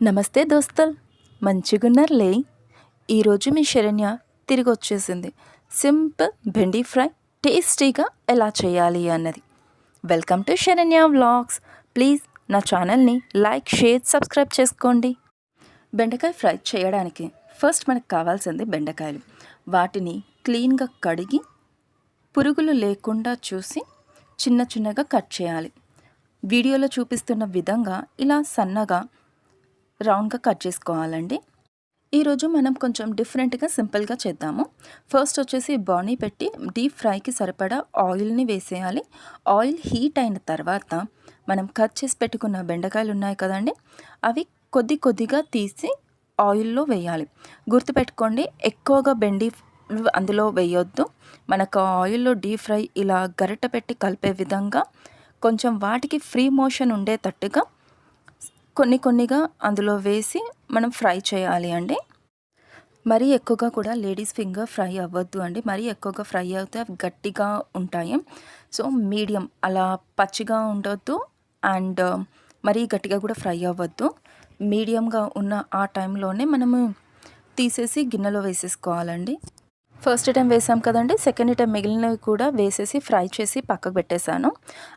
నమస్తే దోస్తల్, మంచిగున్నారులే. ఈరోజు మీ శరణ్య తిరిగి వచ్చేసింది. సింపుల్ బెండి ఫ్రై టేస్టీగా ఎలా చేయాలి అన్నది. Welcome to Saranya vlogs. Please నా ఛానల్ని లైక్, షేర్, సబ్స్క్రైబ్ చేసుకోండి. బెండకాయ ఫ్రై చేయడానికి ఫస్ట్ మనకు కావాల్సింది బెండకాయలు. వాటిని క్లీన్గా కడిగి పురుగులు లేకుండా చూసి చిన్న చిన్నగా కట్ చేయాలి. వీడియోలో చూపిస్తున్న విధంగా ఇలా సన్నగా రౌండ్గా కట్ చేసుకోవాలండి. ఈరోజు మనం కొంచెం డిఫరెంట్గా సింపుల్గా చేద్దాము. ఫస్ట్ వచ్చేసి బాణీ పెట్టి డీప్ ఫ్రైకి సరిపడా ఆయిల్ని వేసేయాలి. ఆయిల్ హీట్ అయిన తర్వాత మనం కట్ చేసి పెట్టుకున్న బెండకాయలు ఉన్నాయి కదండి, అవి కొద్ది కొద్దిగా తీసి ఆయిల్లో వేయాలి. గుర్తుపెట్టుకోండి, ఎక్కువగా బెండి అందులో వేయొద్దు. మనకు ఆయిల్లో డీప్ ఫ్రై ఇలా గరిట పెట్టి కలిపే విధంగా కొంచెం వాటికి ఫ్రీ మోషన్ ఉండేటట్టుగా కొన్నిగా అందులో వేసి మనం ఫ్రై చేయాలి అండి. మరీ ఎక్కువగా కూడా లేడీస్ ఫింగర్ ఫ్రై అవ్వద్దు అండి. మరీ ఎక్కువగా ఫ్రై అవుతే అవి గట్టిగా ఉంటాయి. సో మీడియం అలా పచ్చిగా ఉండొద్దు అండ్ మరీ గట్టిగా కూడా ఫ్రై అవ్వద్దు. మీడియంగా ఉన్న ఆ టైంలోనే మనము తీసేసి గిన్నెలో వేసేసుకోవాలండి. ఫస్ట్ టైం వేసాం కదండి, సెకండ్ టైం మిగిలినవి కూడా వేసేసి ఫ్రై చేసి పక్కకు పెట్టేశాను.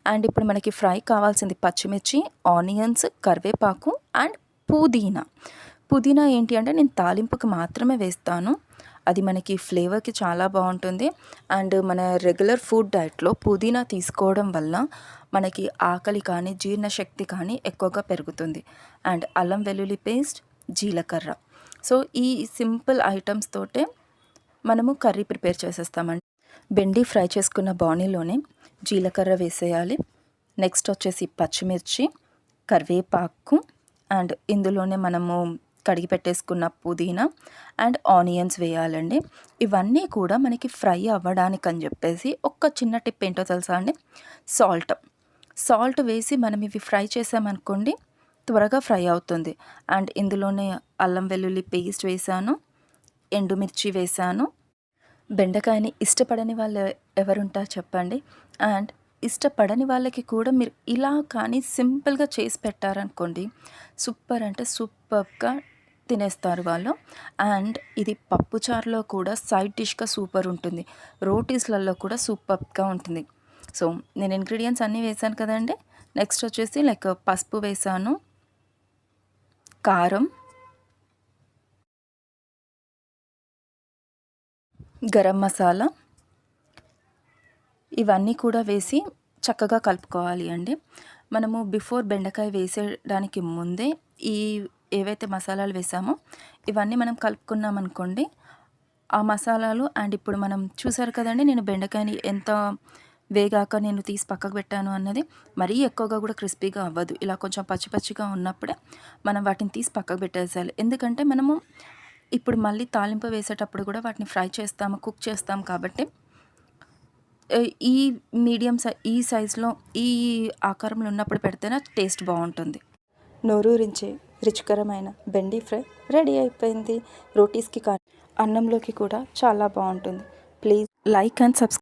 అండ్ ఇప్పుడు మనకి ఫ్రై కావాల్సింది పచ్చిమిర్చి, ఆనియన్స్, కరివేపాకు అండ్ పుదీనా ఏంటి అంటే నేను తాలింపుకి మాత్రమే వేస్తాను. అది మనకి ఫ్లేవర్కి చాలా బాగుంటుంది. అండ్ మన రెగ్యులర్ ఫుడ్ డైట్లో పుదీనా తీసుకోవడం వల్ల మనకి ఆకలి కానీ జీర్ణశక్తి కానీ ఎక్కువగా పెరుగుతుంది. అండ్ అల్లం వెల్లుల్లి పేస్ట్, జీలకర్ర. సో ఈ సింపుల్ ఐటమ్స్ తోటే మనము కర్రీ ప్రిపేర్ చేసేస్తామండి. బెండి ఫ్రై చేసుకున్న బాణీలోనే జీలకర్ర వేసేయాలి. నెక్స్ట్ వచ్చేసి పచ్చిమిర్చి, కరివేపాకు అండ్ ఇందులోనే మనము కడిగి పెట్టేసుకున్న పుదీనా అండ్ ఆనియన్స్ వేయాలండి. ఇవన్నీ కూడా మనకి ఫ్రై అవ్వడానికి అని చెప్పేసి ఒక చిన్న టిప్ ఏంటో తెలుసా అండి, సాల్ట్ వేసి మనం ఇవి ఫ్రై చేసామనుకోండి త్వరగా ఫ్రై అవుతుంది. అండ్ ఇందులోనే అల్లం వెల్లుల్లి పేస్ట్ వేసాను, ఎండుమిర్చి వేసాను. బెండకాయని ఇష్టపడని వాళ్ళు ఎవరుంటారు చెప్పండి. అండ్ ఇష్టపడని వాళ్ళకి కూడా మీరు ఇలా కానీ సింపుల్గా చేసి పెట్టారనుకోండి, సూపర్ అంటే సూపర్గా తినేస్తారు వాళ్ళు. అండ్ ఇది పప్పుచారులో కూడా సైడ్ డిష్గా సూపర్ ఉంటుంది, రోటీస్లలో కూడా సూపర్గా ఉంటుంది. సో నేను ఇంగ్రీడియంట్స్ అన్నీ వేసాను కదండి. నెక్స్ట్ వచ్చేసి లైక్ పసుపు వేసాను, కారం, గరం మసాలా, ఇవన్నీ కూడా వేసి చక్కగా కలుపుకోవాలి అండి. మనము బిఫోర్ బెండకాయ వేసేయడానికి ముందే ఈ ఏవైతే మసాలాలు వేసామో ఇవన్నీ మనం కలుపుకున్నామనుకోండి, ఆ మసాలాలు అండ్ ఇప్పుడు మనం చూసారు కదండి, నేను బెండకాయని ఎంత వేగాక నేను తీసి పక్కకు పెట్టాను అన్నది. మరీ ఎక్కువగా కూడా క్రిస్పీగా అవ్వదు. ఇలా కొంచెం పచ్చిగా ఉన్నప్పుడే మనం వాటిని తీసి పక్కకు పెట్టేసేయాలి. ఎందుకంటే మనము ఇప్పుడు మళ్ళీ తాలింపు వేసేటప్పుడు కూడా వాటిని ఫ్రై చేస్తాము, కుక్ చేస్తాం కాబట్టి ఈ ఈ సైజులో ఈ ఆకారంలో ఉన్నప్పుడు పెడితేనే టేస్ట్ బాగుంటుంది. నోరూరించే రుచికరమైన బెండి ఫ్రై రెడీ అయిపోయింది. రోటీస్కి కానీ అన్నంలోకి కూడా చాలా బాగుంటుంది. Please like and subscribe.